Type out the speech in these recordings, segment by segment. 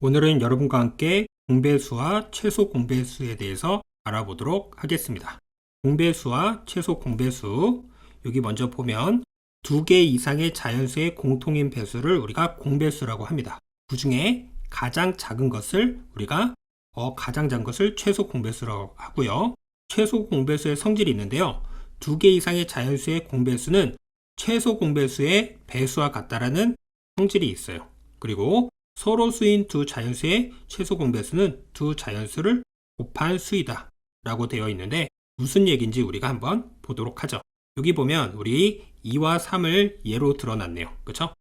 오늘은 여러분과 함께 공배수와 최소 공배수에 대해서 알아보도록 하겠습니다. 공배수와 최소 공배수, 여기 먼저 보면 두 개 이상의 자연수의 공통인 배수를 우리가 공배수라고 합니다. 그 중에 가장 작은 것을 우리가 최소 공배수라고 하고요. 최소 공배수의 성질이 있는데요. 두 개 이상의 자연수의 공배수는 최소 공배수의 배수와 같다라는 성질이 있어요. 그리고 서로수인 두 자연수의 최소 공배수는 두 자연수를 곱한 수이다 라고 되어 있는데, 무슨 얘기인지 우리가 한번 보도록 하죠. 여기 보면 우리 2와 3을 예로 들어놨네요. 그쵸?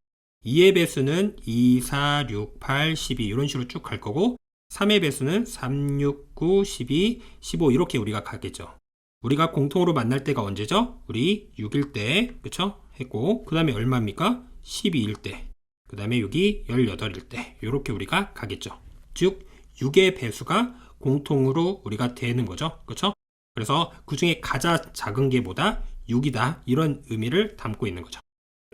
2의 배수는 2, 4, 6, 8, 12 이런 식으로 쭉 갈 거고, 3의 배수는 3, 6, 9, 12, 15 이렇게 우리가 가겠죠. 우리가 공통으로 만날 때가 언제죠? 우리 6일 때, 그쵸? 했고, 그 다음에 얼마입니까? 12일 때. 그 다음에 여기 18일 때 이렇게 우리가 가겠죠. 즉 6의 배수가 공통으로 우리가 되는 거죠. 그렇죠? 그래서 그 중에 가장 작은 게 뭐다? 6이다. 이런 의미를 담고 있는 거죠.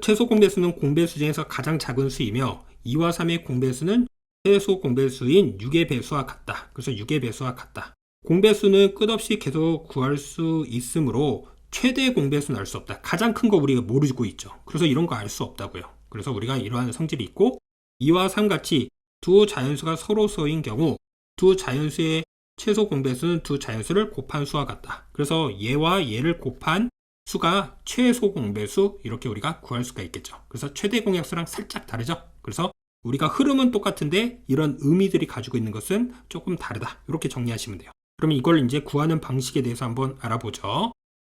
최소 공배수는 공배수 중에서 가장 작은 수이며 2와 3의 공배수는 최소 공배수인 6의 배수와 같다. 그래서 6의 배수와 같다. 공배수는 끝없이 계속 구할 수 있으므로 최대 공배수는 알 수 없다. 가장 큰 거 우리가 모르고 있죠. 그래서 이런 거 알 수 없다고요. 그래서 우리가 이러한 성질이 있고, 2와 3 같이 두 자연수가 서로서인 경우 두 자연수의 최소 공배수는 두 자연수를 곱한 수와 같다. 그래서 얘와 얘를 곱한 수가 최소 공배수, 이렇게 우리가 구할 수가 있겠죠. 그래서 최대 공약수랑 살짝 다르죠. 그래서 우리가 흐름은 똑같은데 이런 의미들이 가지고 있는 것은 조금 다르다. 이렇게 정리하시면 돼요. 그러면 이걸 이제 구하는 방식에 대해서 한번 알아보죠.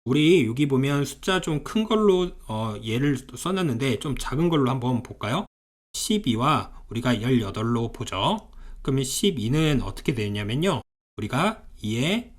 우리 여기 보면 숫자 좀 큰 걸로 예를 써놨는데 좀 작은 걸로 한번 볼까요? 12와 우리가 18로 보죠. 그러면 12는 어떻게 되냐면요, 우리가 2의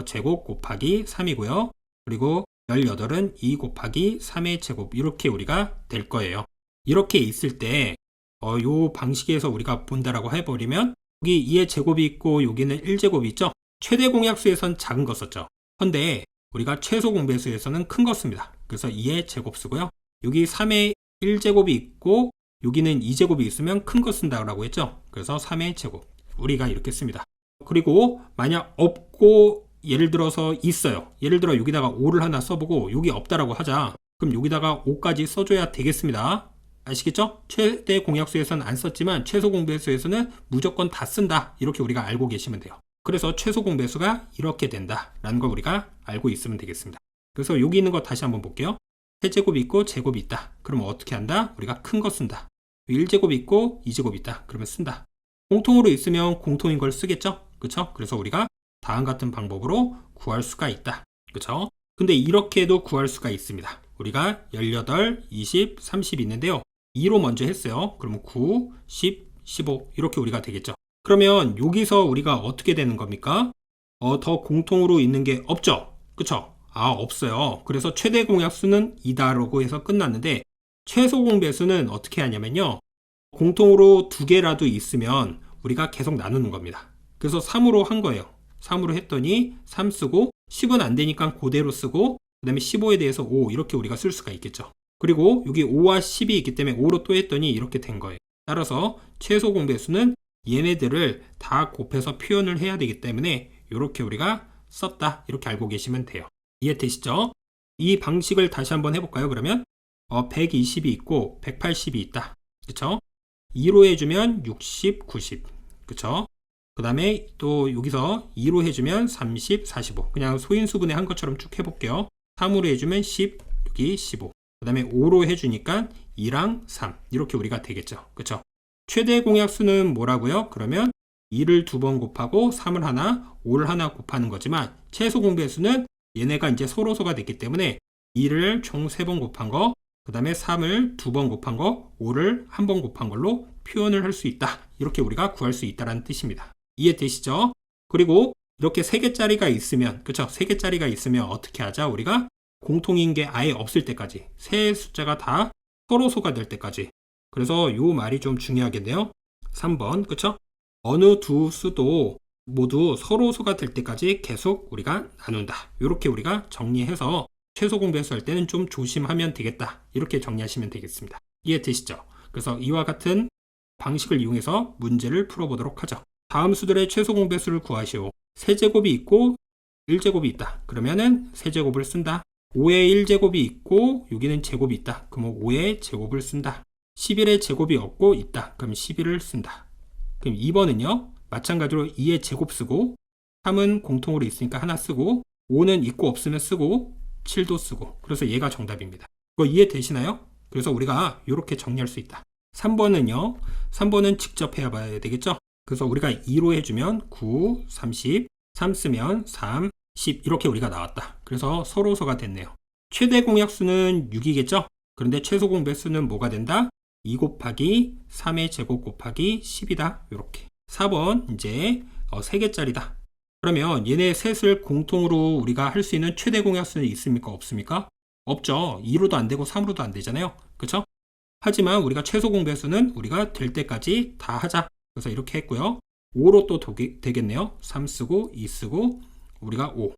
제곱 곱하기 3이고요. 그리고 18은 2 곱하기 3의 제곱, 이렇게 우리가 될 거예요. 이렇게 있을 때 요 방식에서 우리가 본다라고 해버리면, 여기 2의 제곱이 있고 여기는 1제곱이 있죠. 최대 공약수에선 작은 거 썼죠. 근데 우리가 최소 공배수에서는 큰 거 씁니다. 그래서 2의 제곱 쓰고요. 여기 3의 1제곱이 있고 여기는 2제곱이 있으면 큰 거 쓴다고 했죠. 그래서 3의 제곱 우리가 이렇게 씁니다. 그리고 만약 없고 예를 들어서 있어요. 예를 들어 여기다가 5를 하나 써보고 여기 없다라고 하자. 그럼 여기다가 5까지 써줘야 되겠습니다. 아시겠죠? 최대 공약수에서는 안 썼지만 최소 공배수에서는 무조건 다 쓴다. 이렇게 우리가 알고 계시면 돼요. 그래서 최소 공배수가 이렇게 된다라는 걸 우리가 알고 있으면 되겠습니다. 그래서 여기 있는 거 다시 한번 볼게요. 세제곱이 있고 제곱이 있다. 그러면 어떻게 한다? 우리가 큰 거 쓴다. 1제곱이 있고 2제곱이 있다. 그러면 쓴다. 공통으로 있으면 공통인 걸 쓰겠죠? 그쵸? 그래서 우리가 다음 같은 방법으로 구할 수가 있다. 그쵸? 근데 이렇게도 구할 수가 있습니다. 우리가 18, 20, 30 있는데요. 2로 먼저 했어요. 그러면 9, 10, 15 이렇게 우리가 되겠죠. 그러면 여기서 우리가 어떻게 되는 겁니까? 더 공통으로 있는 게 없죠? 그쵸? 없어요. 그래서 최대 공약수는 2다라고 해서 끝났는데, 최소 공배수는 어떻게 하냐면요, 공통으로 두 개라도 있으면 우리가 계속 나누는 겁니다. 그래서 3으로 한 거예요. 3으로 했더니 3 쓰고, 10은 안 되니까 그대로 쓰고, 그 다음에 15에 대해서 5 이렇게 우리가 쓸 수가 있겠죠. 그리고 여기 5와 10이 있기 때문에 5로 또 했더니 이렇게 된 거예요. 따라서 최소 공배수는 얘네들을 다 곱해서 표현을 해야 되기 때문에 이렇게 우리가 썼다, 이렇게 알고 계시면 돼요. 이해되시죠? 이 방식을 다시 한번 해볼까요? 그러면 120이 있고 180이 있다. 그쵸? 2로 해주면 60, 90. 그쵸? 그 다음에 또 여기서 2로 해주면 30, 45. 그냥 소인수분해 한 것처럼 쭉 해볼게요. 3으로 해주면 10, 여기 15. 그 다음에 5로 해주니까 2랑 3. 이렇게 우리가 되겠죠. 그쵸? 최대 공약수는 뭐라고요? 그러면 2를 2번 곱하고 3을 하나, 5를 하나 곱하는 거지만, 최소 공배수는 얘네가 이제 서로소가 됐기 때문에 2를 총 3번 곱한 거, 그 다음에 3을 2번 곱한 거, 5를 1번 곱한 걸로 표현을 할 수 있다. 이렇게 우리가 구할 수 있다는 뜻입니다. 이해되시죠? 그리고 이렇게 3개짜리가 있으면, 그쵸? 3개짜리가 있으면 어떻게 하자? 우리가 공통인 게 아예 없을 때까지, 세 숫자가 다 서로소가 될 때까지. 그래서 요 말이 좀 중요하겠네요. 3번, 그쵸? 어느 두 수도 모두 서로소가 될 때까지 계속 우리가 나눈다. 이렇게 우리가 정리해서 최소 공배수 할 때는 좀 조심하면 되겠다. 이렇게 정리하시면 되겠습니다. 이해되시죠? 그래서 이와 같은 방식을 이용해서 문제를 풀어보도록 하죠. 다음 수들의 최소 공배수를 구하시오. 세제곱이 있고 1제곱이 있다. 그러면은 세제곱을 쓴다. 5의 1제곱이 있고 여기는 제곱이 있다. 그럼 5의 제곱을 쓴다. 11의 제곱이 없고 있다. 그럼 11을 쓴다. 그럼 2번은요. 마찬가지로 2의 제곱 쓰고 3은 공통으로 있으니까 하나 쓰고 5는 있고 없으면 쓰고 7도 쓰고 그래서 얘가 정답입니다. 이거 이해되시나요? 그래서 우리가 이렇게 정리할 수 있다. 3번은요. 3번은 직접 해봐야 되겠죠? 그래서 우리가 2로 해주면 9, 30, 3 쓰면 3, 10 이렇게 우리가 나왔다. 그래서 서로서가 됐네요. 최대 공약수는 6이겠죠? 그런데 최소 공배수는 뭐가 된다? 2 곱하기 3의 제곱 곱하기 10이다. 이렇게. 4번 이제 3개짜리다. 그러면 얘네 셋을 공통으로 우리가 할 수 있는 최대 공약수는 있습니까? 없습니까? 없죠. 2로도 안 되고 3으로도 안 되잖아요. 그렇죠? 하지만 우리가 최소 공배수는 우리가 될 때까지 다 하자. 그래서 이렇게 했고요. 5로 또 되겠네요. 3 쓰고 2 쓰고 우리가 5.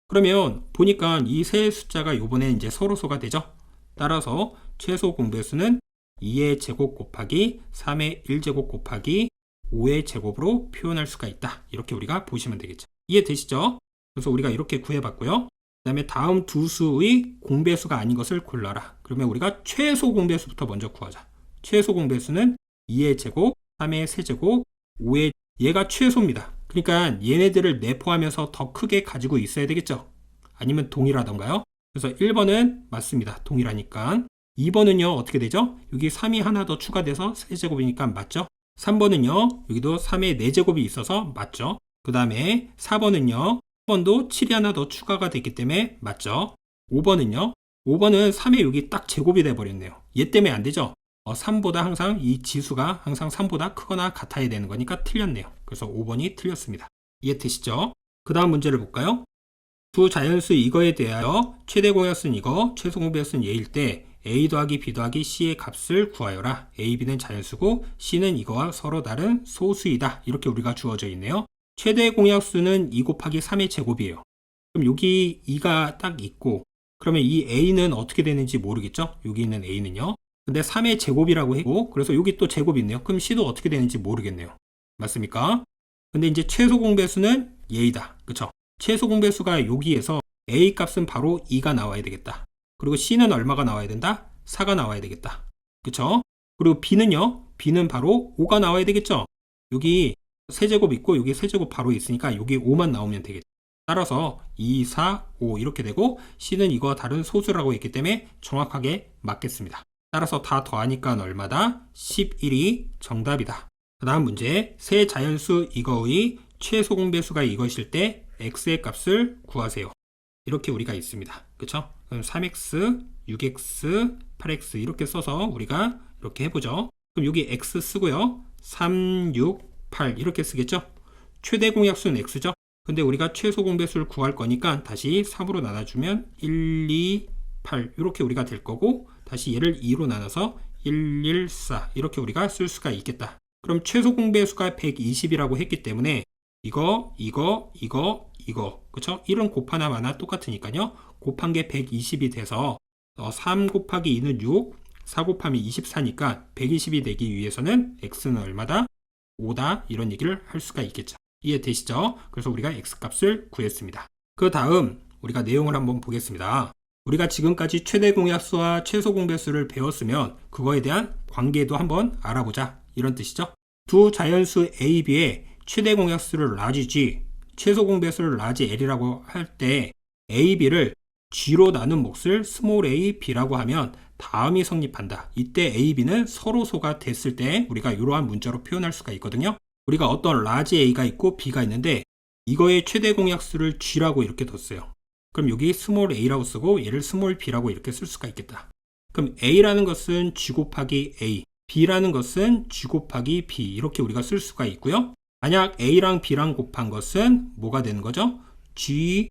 그러면 보니까 이 세 숫자가 요번에 이제 서로소가 되죠. 따라서 최소 공배수는 2의 제곱 곱하기 3의 1제곱 곱하기 5의 제곱으로 표현할 수가 있다. 이렇게 우리가 보시면 되겠죠. 이해되시죠? 그래서 우리가 이렇게 구해봤고요. 그 다음에 다음 두 수의 공배수가 아닌 것을 골라라. 그러면 우리가 최소 공배수부터 먼저 구하자. 최소 공배수는 2의 제곱, 3의 세제곱, 5의 얘가 최소입니다. 그러니까 얘네들을 내포하면서 더 크게 가지고 있어야 되겠죠. 아니면 동일하던가요? 그래서 1번은 맞습니다. 동일하니까. 2번은요 어떻게 되죠? 여기 3이 하나 더 추가돼서 세제곱이니까 맞죠? 3번은요 여기도 3의 4제곱이 있어서 맞죠? 그 다음에 4번은요 4번도 7이 하나 더 추가가 됐기 때문에 맞죠? 5번은요 5번은 3의 여기 딱 제곱이 돼버렸네요. 얘 때문에 안 되죠? 3보다 항상 이 지수가 항상 3보다 크거나 같아야 되는 거니까 틀렸네요. 그래서 5번이 틀렸습니다. 이해되시죠? 그 다음 문제를 볼까요? 두 자연수 이거에 대하여 최대 공약수는 이거, 최소 공배수는 얘일 때 a 더하기 b 더하기 c의 값을 구하여라. a, b는 자연수고 c는 이거와 서로 다른 소수이다. 이렇게 우리가 주어져 있네요. 최대 공약수는 2 곱하기 3의 제곱이에요. 그럼 여기 2가 딱 있고 그러면 이 a는 어떻게 되는지 모르겠죠? 여기 있는 a는요. 근데 3의 제곱이라고 했고 그래서 여기 또 제곱이 있네요. 그럼 c도 어떻게 되는지 모르겠네요. 맞습니까? 근데 이제 최소 공배수는 얘이다. 그쵸? 최소 공배수가 여기에서 a 값은 바로 2가 나와야 되겠다. 그리고 c는 얼마가 나와야 된다? 4가 나와야 되겠다. 그쵸? 그리고 b는요? b는 바로 5가 나와야 되겠죠? 여기 세제곱 있고 여기 세제곱 바로 있으니까 여기 5만 나오면 되겠죠. 따라서 2, 4, 5 이렇게 되고 c는 이거와 다른 소수라고 했기 때문에 정확하게 맞겠습니다. 따라서 다 더하니까 얼마다? 11이 정답이다. 그 다음 문제, 세 자연수 이거의 최소 공배수가 이것일 때 x의 값을 구하세요. 이렇게 우리가 있습니다. 그쵸? 그럼 3x, 6x, 8x 이렇게 써서 우리가 이렇게 해보죠. 그럼 여기 x 쓰고요. 3, 6, 8 이렇게 쓰겠죠? 최대 공약수는 x죠? 근데 우리가 최소 공배수를 구할 거니까 다시 3으로 나눠주면 1, 2, 8 이렇게 우리가 될 거고 다시 얘를 2로 나눠서 1, 1, 4 이렇게 우리가 쓸 수가 있겠다. 그럼 최소 공배수가 120이라고 했기 때문에 이거 그쵸? 1은 곱하나 마나 똑같으니까요. 곱한 게 120이 돼서 3 곱하기 2는 6, 4 곱하면 24니까 120이 되기 위해서는 x는 얼마다? 5다 이런 얘기를 할 수가 있겠죠. 이해되시죠? 그래서 우리가 x값을 구했습니다. 그 다음 우리가 내용을 한번 보겠습니다. 우리가 지금까지 최대 공약수와 최소 공배수를 배웠으면 그거에 대한 관계도 한번 알아보자 이런 뜻이죠. 두 자연수 a, b의 최대 공약수를 라지 g, 최소 공배수를 라지 l이라고 할 때 a, b를 g로 나눈 몫을 스몰 a, b라고 하면 다음이 성립한다. 이때 a, b는 서로소가 됐을 때 우리가 이러한 문자로 표현할 수가 있거든요. 우리가 어떤 라지 a가 있고 b가 있는데 이거의 최대 공약수를 g라고 이렇게 뒀어요. 그럼 여기 스몰 a라고 쓰고 얘를 스몰 b라고 이렇게 쓸 수가 있겠다. 그럼 a라는 것은 g 곱하기 a, b라는 것은 g 곱하기 b 이렇게 우리가 쓸 수가 있고요. 만약 a랑 b랑 곱한 것은 뭐가 되는 거죠? g,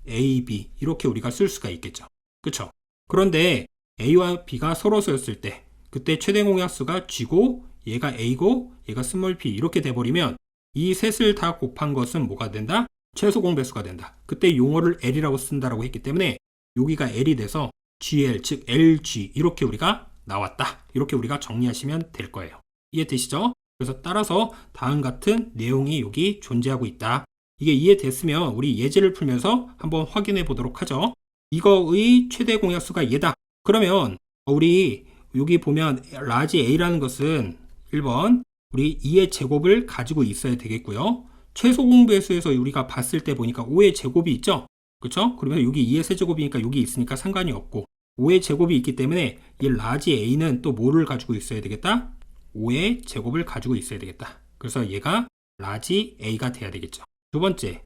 a, b 이렇게 우리가 쓸 수가 있겠죠. 그쵸? 그런데 a와 b가 서로서였을 때 그때 최대 공약수가 g고 얘가 a고 얘가 스몰 b 이렇게 돼버리면 이 셋을 다 곱한 것은 뭐가 된다? 최소 공배수가 된다. 그때 용어를 L이라고 쓴다라고 했기 때문에 여기가 L이 돼서 GL 즉 LG 이렇게 우리가 나왔다. 이렇게 우리가 정리하시면 될 거예요. 이해되시죠? 그래서 따라서 다음 같은 내용이 여기 존재하고 있다. 이게 이해됐으면 우리 예제를 풀면서 한번 확인해 보도록 하죠. 이거의 최대 공약수가 얘다. 그러면 우리 여기 보면 라지 A라는 것은 1번 우리 2의 제곱을 가지고 있어야 되겠고요. 최소 공배수에서 우리가 봤을 때 보니까 5의 제곱이 있죠? 그렇죠? 그러면 여기 2의 세제곱이니까 여기 있으니까 상관이 없고 5의 제곱이 있기 때문에 이 라지 A는 또 뭐를 가지고 있어야 되겠다? 5의 제곱을 가지고 있어야 되겠다. 그래서 얘가 라지 A가 돼야 되겠죠. 두 번째,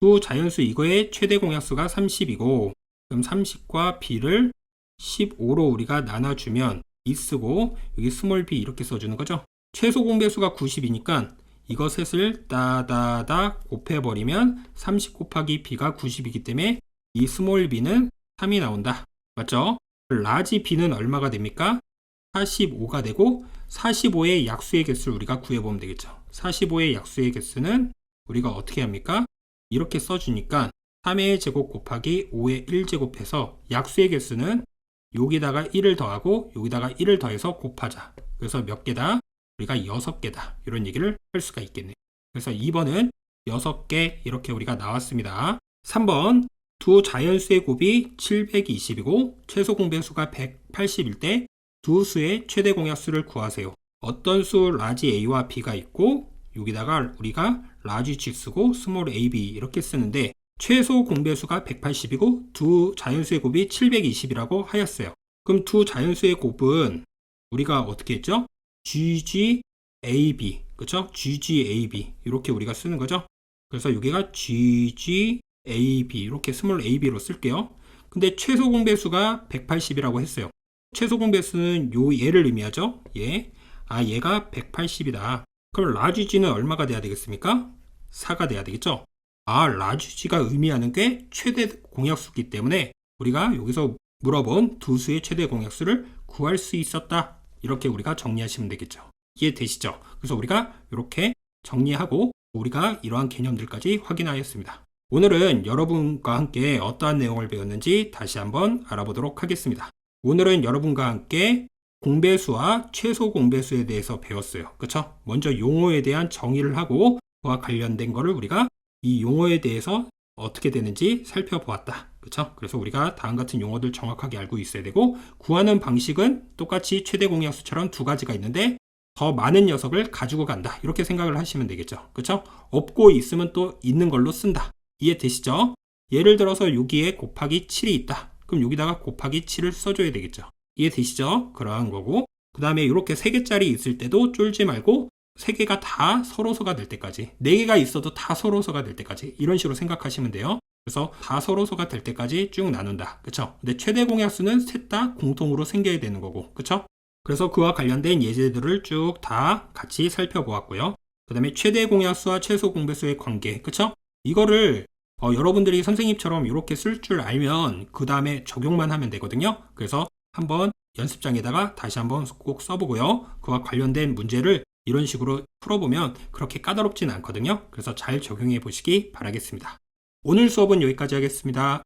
두 자연수 이거의 최대 공약수가 30이고 그럼 30과 b를 15로 우리가 나눠주면 이 쓰고 여기 스몰 b 이렇게 써주는 거죠. 최소 공배수가 90이니까 이거 셋을 따다다 곱해버리면 30 곱하기 b가 90이기 때문에 이 스몰 b는 3이 나온다. 맞죠? 라지 b는 얼마가 됩니까? 45가 되고 45의 약수의 개수를 우리가 구해보면 되겠죠. 45의 약수의 개수는 우리가 어떻게 합니까? 이렇게 써주니까 3의 제곱 곱하기 5의 1제곱해서 약수의 개수는 여기다가 1을 더하고 여기다가 1을 더해서 곱하자. 그래서 몇 개다? 우리가 6개다. 이런 얘기를 할 수가 있겠네요. 그래서 2번은 6개 이렇게 우리가 나왔습니다. 3번 두 자연수의 곱이 720이고 최소 공배수가 180일 때 두 수의 최대 공약수를 구하세요. 어떤 수 라지 A와 B가 있고 여기다가 우리가 라지 G 쓰고 스몰 AB 이렇게 쓰는데 최소 공배수가 180이고 두 자연수의 곱이 720이라고 하였어요. 그럼 두 자연수의 곱은 우리가 어떻게 했죠? GGAB, 그쵸? GGAB 이렇게 우리가 쓰는 거죠. 그래서 여기가 GGAB 이렇게 스몰 AB로 쓸게요. 근데 최소 공배수가 180이라고 했어요. 최소 공배수는 얘를 의미하죠. 얘가 180이다. 그럼 라지 G는 얼마가 돼야 되겠습니까? 4가 돼야 되겠죠. 라지 G가 의미하는 게 최대 공약수이기 때문에 우리가 여기서 물어본 두 수의 최대 공약수를 구할 수 있었다. 이렇게 우리가 정리하시면 되겠죠. 이해되시죠? 그래서 우리가 이렇게 정리하고 우리가 이러한 개념들까지 확인하였습니다. 오늘은 여러분과 함께 어떠한 내용을 배웠는지 다시 한번 알아보도록 하겠습니다. 오늘은 여러분과 함께 공배수와 최소 공배수에 대해서 배웠어요. 그쵸? 먼저 용어에 대한 정의를 하고 그와 관련된 거를 우리가 이 용어에 대해서 어떻게 되는지 살펴보았다. 그쵸? 그래서 우리가 다음 같은 용어들 정확하게 알고 있어야 되고 구하는 방식은 똑같이 최대 공약수처럼 두 가지가 있는데 더 많은 녀석을 가지고 간다. 이렇게 생각을 하시면 되겠죠. 그쵸? 없고 있으면 또 있는 걸로 쓴다. 이해되시죠? 예를 들어서 여기에 곱하기 7이 있다. 그럼 여기다가 곱하기 7을 써줘야 되겠죠. 이해되시죠? 그러한 거고 그 다음에 이렇게 3개짜리 있을 때도 쫄지 말고 3개가 다 서로서가 될 때까지 4개가 있어도 다 서로서가 될 때까지 이런 식으로 생각하시면 돼요. 그래서 다 서로서가 될 때까지 쭉 나눈다. 그쵸? 근데 최대 공약수는 셋 다 공통으로 생겨야 되는 거고 그쵸? 그래서 그와 관련된 예제들을 쭉 다 같이 살펴보았고요. 그 다음에 최대 공약수와 최소 공배수의 관계 그쵸? 이거를 여러분들이 선생님처럼 이렇게 쓸 줄 알면 그 다음에 적용만 하면 되거든요. 그래서 한번 연습장에다가 다시 한번 꼭 써보고요. 그와 관련된 문제를 이런 식으로 풀어보면 그렇게 까다롭진 않거든요. 그래서 잘 적용해 보시기 바라겠습니다. 오늘 수업은 여기까지 하겠습니다.